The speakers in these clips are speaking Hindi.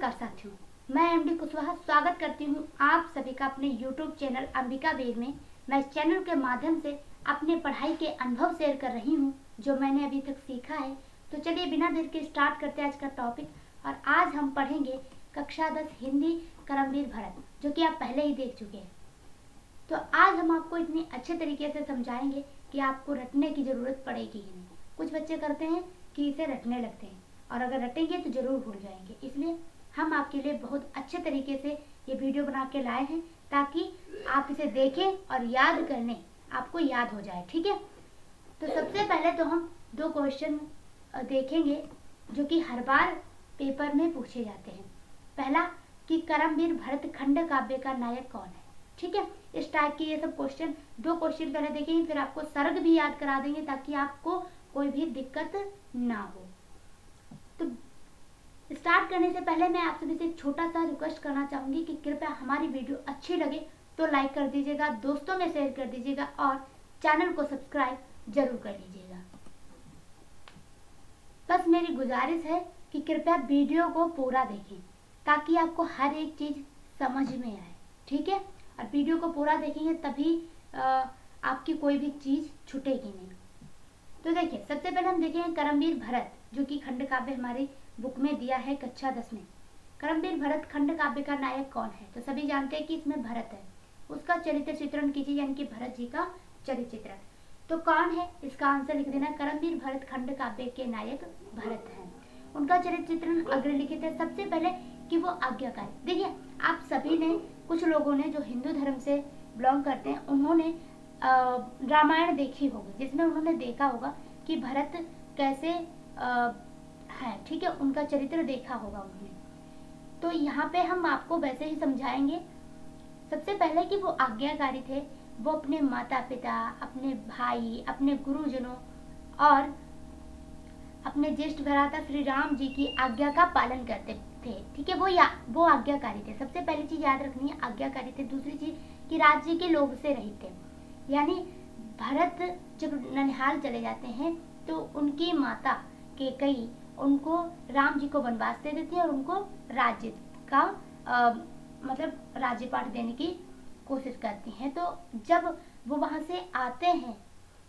नमस्कार साथियों, मैं एमडी कुशवाहा स्वागत करती हूँ आप सभी का अपने YouTube चैनल अंबिका वेद में। मैं इस चैनल के माध्यम से अपने पढ़ाई के अनुभव शेयर कर रही हूँ जो मैंने अभी तक सीखा है। तो चलिए बिना देर के स्टार्ट करते हैं आज का टॉपिक। और आज हम पढ़ेंगे कक्षा 10 हिंदी करमवीर भरत, जो कि आप पहले ही देख चुके हैं। तो आज हम आपको इतनी अच्छे तरीके से समझाएंगे कि आपको रटने की ज़रूरत पड़ेगी ही नहीं। कुछ बच्चे करते हैं कि इसे रटने लगते हैं और अगर रटेंगे तो ज़रूर भूल जाएंगे। इसलिए हम आपके लिए बहुत अच्छे तरीके से ये वीडियो बना के लाए हैं ताकि आप इसे देखें और याद करने आपको याद हो जाए। ठीक है, तो सबसे पहले तो हम 2 क्वेश्चन देखेंगे जो कि हर बार पेपर में पूछे जाते हैं। पहला कि करमवीर भरत खंड काव्य का नायक कौन है। ठीक है, इस टाइप के ये सब क्वेश्चन 2 क्वेश्चन पहले देखेंगे, फिर आपको सर्ग भी याद करा देंगे ताकि आपको कोई भी दिक्कत ना हो। तो स्टार्ट करने से पहले मैं आप सभी से एक छोटा सा रिक्वेस्ट करना चाहूंगी कि कृपया हमारी वीडियो अच्छी लगे तो लाइक कर दीजिएगा, दोस्तों में शेयर कर दीजिएगा और चैनल को सब्सक्राइब जरूर कर लीजिएगा। बस मेरी गुजारिश है कि कृपया वीडियो को पूरा देखें ताकि आपको हर एक चीज समझ में आए। ठीक है, और वीडियो को पूरा देखेंगे तभी आपकी कोई भी चीज छूटेगी नहीं। तो देखिए, सबसे पहले हम देखेंगे करमवीर भरत, जो कि खंड काव्य हमारी बुक में दिया है कक्षा 10 में। करमवीर भरत खंड काव्य का नायक कौन है। तो सभी जानते हैं कि इसमें भरत है, उसका चरित्र चित्रण कीजिए, यानी कि भरत जी का चरित्र चित्रण। तो कौन है, इसका आंसर लिख देना। करमवीर भरत खंड काव्य के नायक भरत हैं। उनका चरित्र चित्रण अग्रलिखित है। सबसे पहले कि वो आज्ञाकारी। देखिए, आप सभी ने, कुछ लोगों ने जो हिंदू धर्म से बिलोंग करते हैं, उन्होंने रामायण देखी होगी, जिसमें उन्होंने देखा होगा कि भरत कैसे है। ठीक है, उनका चरित्र देखा होगा उन्होंने। तो यहाँ पे हम आपको वैसे ही समझाएंगे। सबसे पहले कि वो आज्ञाकारी थे, वो अपने माता पिता, अपने भाई, अपने गुरुजनों और अपने ज्येष्ठ भ्राता श्री राम जी की आज्ञा का पालन करते थे। ठीक है, वो आज्ञाकारी थे। सबसे पहली चीज याद रखनी है, आज्ञाकारी थे। दूसरी चीज कि राज्य के लोभ से रहित थे, यानी भरत जब ननिहाल चले जाते हैं तो उनकी माता कैकेयी उनको राम जी को वनवास दे देती है और उनको राज्य का मतलब राज्यपाठ देने की कोशिश करती हैं। तो जब वो वहां से आते हैं,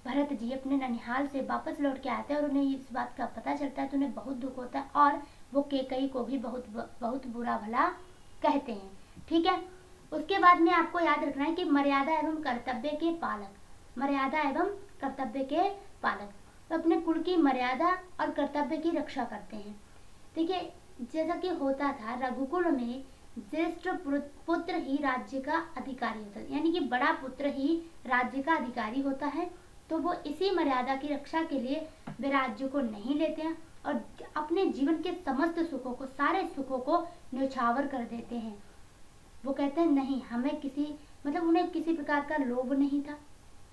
भरत जी अपने ननिहाल से वापस लौट के आते हैं और उन्हें इस बात का पता चलता है तो उन्हें बहुत दुख होता है और वो कैकेयी को भी बहुत बुरा भला कहते हैं। ठीक है, उसके बाद में आपको याद रखना है कि मर्यादा एवं कर्तव्य के पालक, मर्यादा एवं कर्तव्य के पालक तो अपने कुल की मर्यादा और कर्तव्य की रक्षा करते हैं। देखिए, जैसा कि होता था रघुकुल में, ज्येष्ठ पुत्र ही राज्य का अधिकारी होता है, यानी कि बड़ा पुत्र ही राज्य का अधिकारी होता है। तो वो इसी मर्यादा की रक्षा के लिए वे राज्य को नहीं लेते हैं और अपने जीवन के समस्त सुखों को, सारे सुखों को न्यौछावर कर देते हैं। वो कहते हैं नहीं, हमें उन्हें किसी प्रकार का लोभ नहीं था,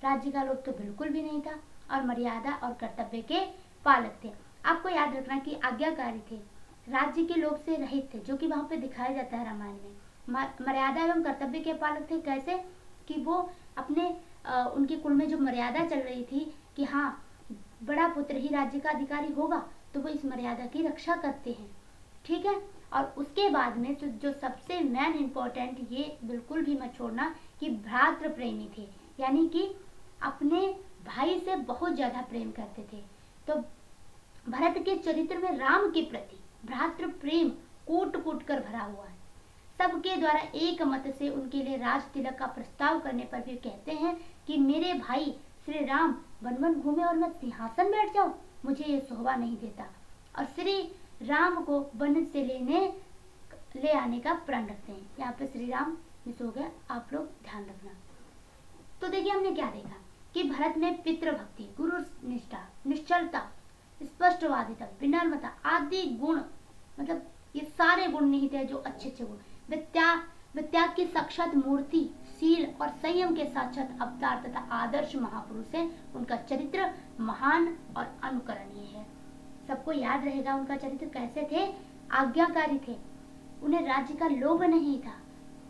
राज्य का लोभ तो बिल्कुल भी नहीं था और मर्यादा और कर्तव्य के पालक थे। आपको याद रखना कि आज्ञाकारी थे, राज्य के लोभ से रहित थे, जो कि वहां पे दिखाया जाता है रामायण में। मर्यादा एवं कर्तव्य के पालक थे। कैसे कि वो अपने उनके कुल में जो मर्यादा चल रही थी कि हाँ, बड़ा पुत्र ही राज्य का अधिकारी होगा, तो वो इस मर्यादा की रक्षा करते हैं। ठीक है, और उसके बाद में तो जो सबसे मेन इम्पोर्टेंट, ये बिल्कुल भी मत छोड़ना कि भ्रातृ प्रेमी थे, यानी कि अपने भाई से बहुत ज्यादा प्रेम करते थे। तो भरत के चरित्र में राम के प्रति भ्रातृ प्रेम कूट कूट कर भरा हुआ है। सबके द्वारा एक मत से उनके लिए राज तिलक का प्रस्ताव करने पर भी कहते हैं कि मेरे भाई श्री राम वन वन घूमे और मैं सिंहासन बैठ जाऊं, मुझे ये शोभा नहीं देता। और श्री राम को वन से ले आने का प्रण रखते हैं। यहाँ पे श्री राम मिस हो गया, आप लोग ध्यान रखना। तो देखिए, हमने क्या देखा कि भरत में पितृभक्ति, गुरु निष्ठा, निश्चलता, स्पष्टवादिता, विनम्रता आदि गुण, मतलब ये सारे गुण निहित है, जो अच्छे अच्छे गुण। वित्याग की साक्षात मूर्ति, शील और संयम के साक्षात अवतार तथा आदर्श महापुरुष है। उनका चरित्र महान और अनुकरणीय है। सबको याद रहेगा उनका चरित्र कैसे थे, आज्ञाकारी थे, उन्हें राज्य का लोभ नहीं था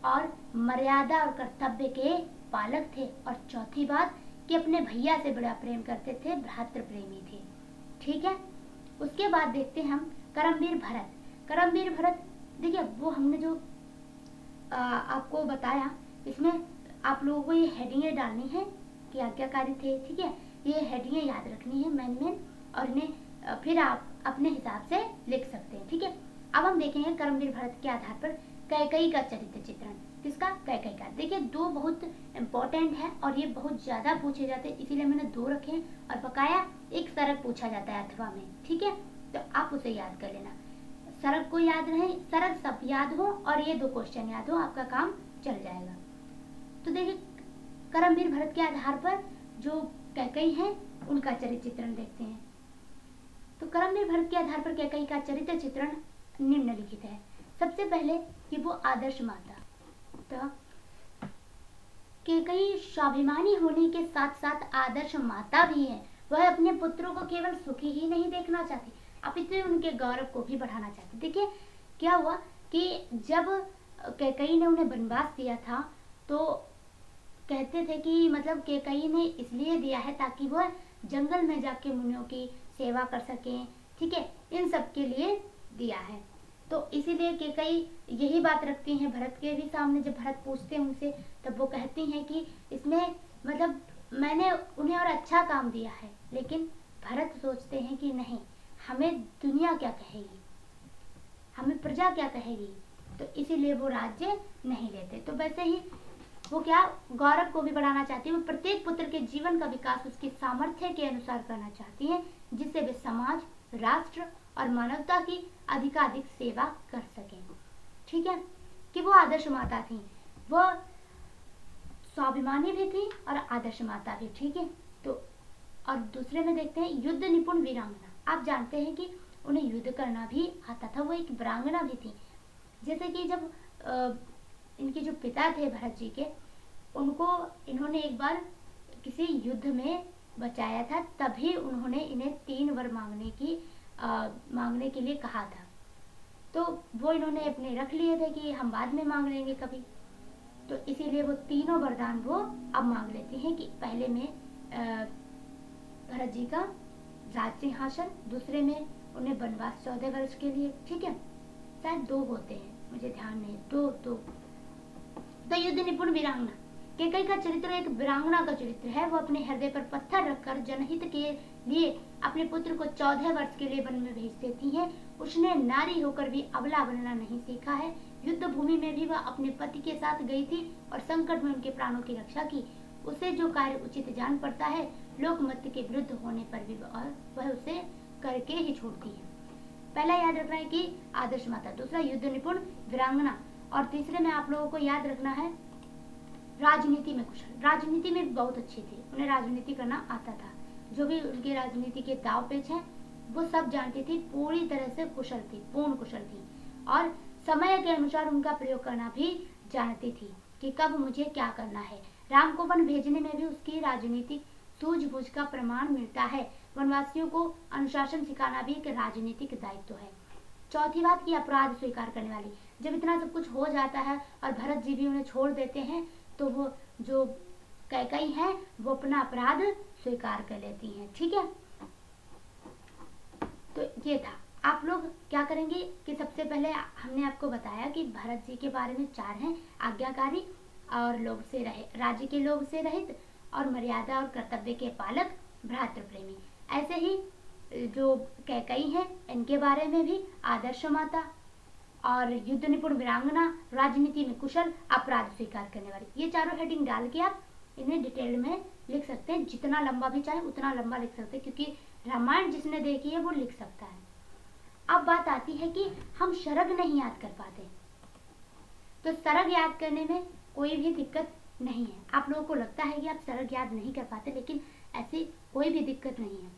और मर्यादा और कर्तव्य के पालक थे। और चौथी बात कि अपने भैया से बड़ा प्रेम करते थे, भ्रातृ प्रेमी थे। ठीक है, उसके बाद देखते हैं हम करमवीर भरत। करमवीर भरत देखिए वो हमने जो आपको बताया, इसमें आप लोगों को ये हेडिंगें डालनी है कि आज्ञाकारी थे, ठीक है। ये हेडिंगें याद रखनी है मेन और इन्हें फिर आप अपने हिसाब से लिख सकते हैं, ठीक है। अब हम देखेंगे कर्मवीर भरत के आधार पर कैकेयी का चरित्र चित्रण। किसका? कैकेयी का। देखिए दो बहुत इम्पोर्टेंट है और ये बहुत ज्यादा पूछे जाते हैं, इसीलिए मैंने दो रखे हैं और बकाया एक सरक पूछा जाता है अथवा में, ठीक है। तो आप उसे याद कर लेना, सरक को याद रहे, सरक सब याद हो और ये दो क्वेश्चन याद हो, आपका काम चल जाएगा। तो देखिए कर्मवीर भरत के आधार पर जो कैकेयी है उनका चरित्र चित्रण देखते हैं। तो कर्मवीर भरत के आधार पर कैकेयी का चरित्र चित्रण निम्नलिखित है। सबसे पहले कि वो आदर्श माता, तो कैकेयी स्वाभिमानी होने के साथ साथ आदर्श माता भी है। वह अपने पुत्रों को केवल सुखी ही नहीं देखना चाहती, अपितु उनके गौरव को भी बढ़ाना चाहती। देखिए क्या हुआ कि जब कैकेयी ने उन्हें वनवास दिया था तो कहते थे कि मतलब कैकेयी ने इसलिए दिया है ताकि वह जंगल में जाके मुनियों की सेवा कर सकें, ठीक है, इन सब के लिए दिया है। तो इसीलिए कैकेयी यही बात रखती हैं भरत के भी सामने। जब भरत पूछते हैं उनसे तब वो कहती हैं कि इसमें मतलब मैंने उन्हें और अच्छा काम दिया है, लेकिन भरत सोचते हैं कि नहीं, हमें दुनिया क्या कहेगी, हमें प्रजा क्या कहेगी, तो इसीलिए वो राज्य नहीं लेते। तो वैसे ही वो क्या गौरव को भी बढ़ाना चाहती है। वो प्रत्येक पुत्र के जीवन का विकास उसके सामर्थ्य के अनुसार करना चाहती है, जिससे वे समाज, राष्ट्र और मानवता की अधिकाधिक सेवा कर सकें, ठीक है। कि वो आदर्श माता थी, वो स्वाभिमानी भी थी और आदर्श माता भी, ठीक है। तो और दूसरे में देखते हैं युद्ध निपुण वीरांगना। आप जानते हैं कि उन्हें युद्ध करना भी आता था, वो एक वीरांगना भी थी। जैसे कि जब इनके जो पिता थे भरत जी के, उनको इन्होंने एक बार किसी युद्ध में बचाया था, तभी उन्होंने इन्हें 3 वर मांगने के लिए कहा था। तो वो इन्होंने अपने रख लिए थे कि हम बाद में मांग लेंगे कभी। तो इसीलिए वो तीनों वरदान वो अब मांग लेते हैं कि पहले में भरत जी का राज सिंहासन, दूसरे में उन्हें वनवास 14 वर्ष के लिए, ठीक है। शायद 2 होते हैं, मुझे ध्यान नहीं, 2। तो युद्ध निपुण वीरांगना, कैकेयी का चरित्र एक वीरांगना का चरित्र है। वो अपने हृदय पर पत्थर रखकर जनहित के लिए अपने पुत्र को 14 वर्ष के लिए वन में भेज देती है। उसने नारी होकर भी अबला बनना नहीं सीखा है। युद्ध भूमि में भी वह अपने पति के साथ गई थी और संकट में उनके प्राणों की रक्षा की। उसे जो कार्य उचित जान पड़ता है, लोकमत के विरुद्ध होने पर भी वह उसे करके ही छोड़ती है। पहला याद रखना है कि आदर्श माता, दूसरा युद्ध निपुण वीरांगना, और तीसरे में आप लोगों को याद रखना है राजनीति में कुशल। राजनीति में बहुत अच्छी थी, उन्हें राजनीति करना आता था। जो भी उनके राजनीति के दाव पेच हैं वो सब जानती थी, पूरी तरह से कुशल थी, पूर्ण कुशल थी, और समय के अनुसार उनका प्रयोग करना भी जानती थी कि कब मुझे क्या करना है। राम को वन भेजने में भी उसकी राजनीतिक सूझबूझ का प्रमाण मिलता है। वनवासियों को अनुशासन सिखाना भी एक राजनीतिक दायित्व है। चौथी बात की अपराध स्वीकार करने वाली। जब इतना सब कुछ हो जाता है और भरत जी भी उन्हें छोड़ देते हैं, तो वो जो कैकेयी है वो अपना अपराध स्वीकार कर लेती हैं, ठीक है। तो ये था। आप लोग क्या करेंगे कि सबसे पहले हमने आपको बताया कि भरत जी के बारे में 4 हैं, आज्ञाकारी और लोभ से रहित, राज्य के लोभ से रहित, और मर्यादा और कर्तव्य के पालक, भ्रातृ प्रेमी। ऐसे ही जो कैकेयी है इनके बारे में भी आदर्श माता और युद्ध निपुण वीरांगना, राजनीति में कुशल, अपराध स्वीकार करने वाली, ये चारों हेडिंग डाल के आप इन्हें डिटेल में लिख सकते हैं। जितना लंबा भी चाहे उतना लंबा लिख सकते हैं, क्योंकि रामायण जिसने देखी है वो लिख सकता है। अब बात आती है कि हम शरग नहीं याद कर पाते, तो शरग याद करने में कोई भी दिक्कत नहीं है। आप लोगों को लगता है कि आप शरग याद नहीं कर पाते, लेकिन ऐसी कोई भी दिक्कत नहीं है।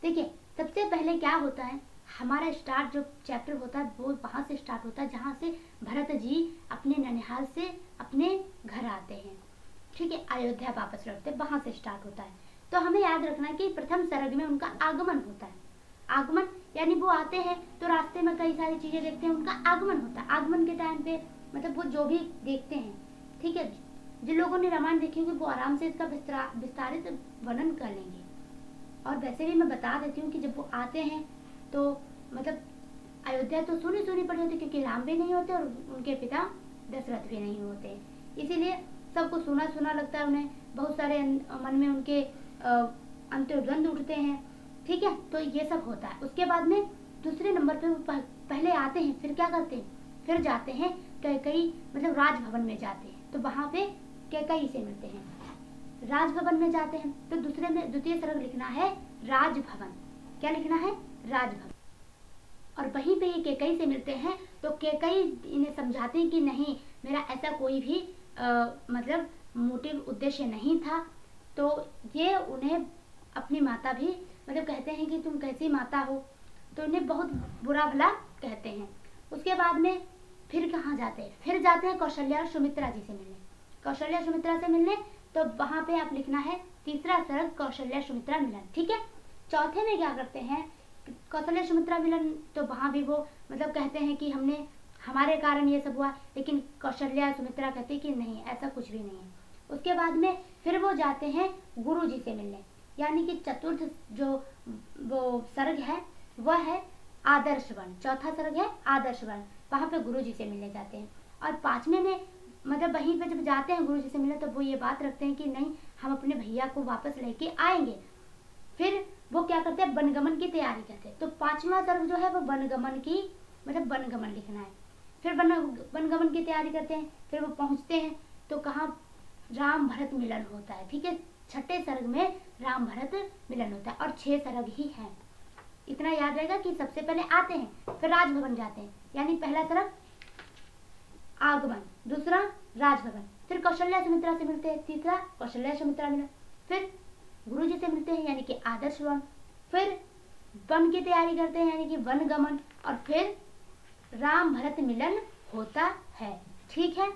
देखिए सबसे पहले क्या होता है, हमारा स्टार्ट जो चैप्टर होता है वो वहां से स्टार्ट होता है जहां से भरत जी अपने ननिहाल से अपने घर आते हैं, ठीक है, अयोध्या वापस लौटते, वहां से स्टार्ट होता है। तो हमें याद रखना है कि प्रथम सर्ग में उनका आगमन होता है। आगमन यानी वो आते हैं तो रास्ते में कई सारी चीजें देखते हैं, उनका आगमन होता है। आगमन के टाइम पे मतलब वो जो भी देखते हैं, ठीक है, जिन लोगों ने रामायण देखी होगी वो आराम से इसका विस्तारित वर्णन कर लेंगे। और वैसे भी मैं बता देती हूँ कि जब वो आते हैं तो मतलब अयोध्या तो सुनी सुनी पड़ी होती, क्योंकि राम भी नहीं होते और उनके पिता दशरथ भी नहीं होते, इसीलिए सबको सुना सुना लगता है उन्हें। बहुत सारे मन में उनके अंतर्द्वंद उठते हैं, ठीक है। तो ये सब होता है। उसके बाद में दूसरे नंबर पे वो पहले आते हैं, फिर क्या करते हैं, फिर जाते हैं कैकई, मतलब राजभवन में जाते हैं। तो वहां पे कैकई से मिलते हैं, राजभवन में जाते हैं। तो दूसरे में द्वितीय सर्ग लिखना है राजभवन। क्या लिखना है, राजभवन। और वहीं पे ये कैकई से मिलते हैं। तो कैकई इन्हें समझाते हैं कि नहीं, मेरा ऐसा कोई भी मतलब मोटिव उद्देश्य नहीं था। तो ये उन्हें अपनी माता भी मतलब कहते हैं कि तुम कैसी माता हो, तो उन्हें बहुत बुरा भला कहते हैं। उसके बाद में फिर कहाँ जाते हैं, फिर जाते हैं कौशल्या और सुमित्रा जी से मिलने। कौशल्या सुमित्रा से मिलने, तो वहां पे आप लिखना है तीसरा सर्ग कौशल्या सुमित्रा मिलन, ठीक है। चौथे में क्या करते हैं, कौशल्या सुमित्रा मिलन, तो वहां भी वो मतलब कहते हैं कि हमारे कारण ये सब हुआ, लेकिन कौशल्या सुमित्रा कहते हैं कि नहीं, ऐसा कुछ भी नहीं है। उसके बाद में फिर वो जाते हैं गुरु जी से मिलने, यानी कि चतुर्थ जो वो सर्ग है वह है आदर्श वन। चौथा सर्ग है आदर्श वन, वहां पे गुरु जी से मिलने जाते हैं। और पांचवें में मतलब वहीं पे जब जाते हैं गुरु जी से मिलने, तो वो ये बात रखते हैं कि नहीं, हम अपने भैया को वापस लेके आएंगे। फिर वो क्या करते हैं, वनगमन की तैयारी करते हैं। तो पांचवा सर्ग जो है वो वनगमन की मतलब वनगमन लिखना है। फिर वनगमन की तैयारी करते हैं। फिर वो पहुंचते हैं तो कहाँ, राम भरत मिलन होता है, ठीक है। छठे सर्ग में राम भरत मिलन होता है और 6 सर्ग ही है। इतना याद रहेगा कि सबसे पहले आते हैं, फिर राजभवन जाते हैं, यानी पहला सर्ग आगमन, दूसरा राजभवन, फिर कौशल्या सुमित्रा से मिलते हैं, तीसरा कौशल्या सुमित्रा मिलन, फिर गुरु जी से मिलते हैं यानी कि आदर्श वन, फिर वन की तैयारी करते हैं यानी कि वनगमन, और फिर राम भरत मिलन होता है, ठीक है।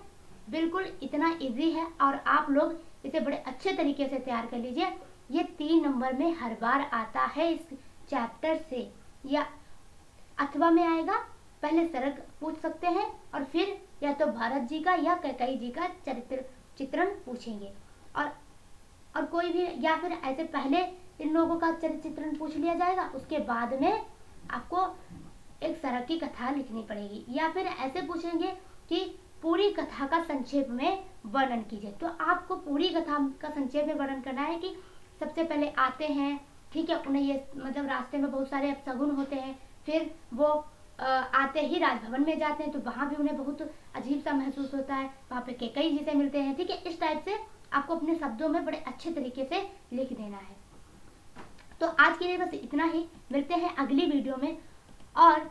बिल्कुल इतना इजी है और आप लोग इसे बड़े अच्छे तरीके से तैयार कर लीजिए। ये 3 नंबर में हर बार आता है इस चैप्टर से, या अथवा में आएगा। पहले सर्ग पूछ सकते हैं और फिर या तो भारत जी का या कैकेयी जी का चित्रण पूछेंगे, और कोई भी, या फिर ऐसे पहले इन लोगों का चित्रण पूछ लिया जाएगा, उसके बाद में आपको एक सर्ग की कथा लिखनी पड़ेगी, या फिर ऐसे पूछेंगे कि पूरी कथा का संक्षेप में वर्णन कीजिए। तो आपको पूरी कथा का संक्षेप में वर्णन करना है कि सबसे पहले आते हैं, ठीक है, उन्हें ये मतलब रास्ते में बहुत सारे अपशगुन होते हैं, फिर वो आते ही राजभवन में जाते हैं, तो वहां भी उन्हें बहुत अजीब सा महसूस होता है, वहां पे कैकेयी जी से मिलते हैं, ठीक है। इस टाइप से आपको अपने शब्दों में बड़े अच्छे तरीके से लिख देना है। तो आज के लिए बस इतना ही, मिलते हैं अगली वीडियो में। और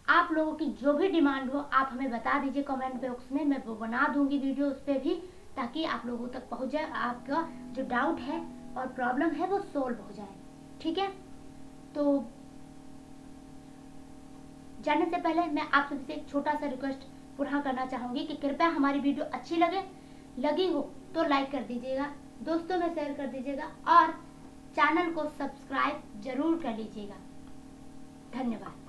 आप लोगों की जो भी डिमांड हो आप हमें बता दीजिए कमेंट बॉक्स में, मैं वो बना दूंगी वीडियो उस पर भी, ताकि आप लोगों तक पहुंच जाए, आपका जो डाउट है और प्रॉब्लम है वो सोल्व हो जाए, ठीक है। तो जाने से पहले मैं आप सभी से एक छोटा सा रिक्वेस्ट पूरा करना चाहूंगी कि कृपया हमारी वीडियो अच्छी लगी हो तो लाइक कर दीजिएगा, दोस्तों में शेयर कर दीजिएगा और चैनल को सब्सक्राइब जरूर कर लीजिएगा। धन्यवाद।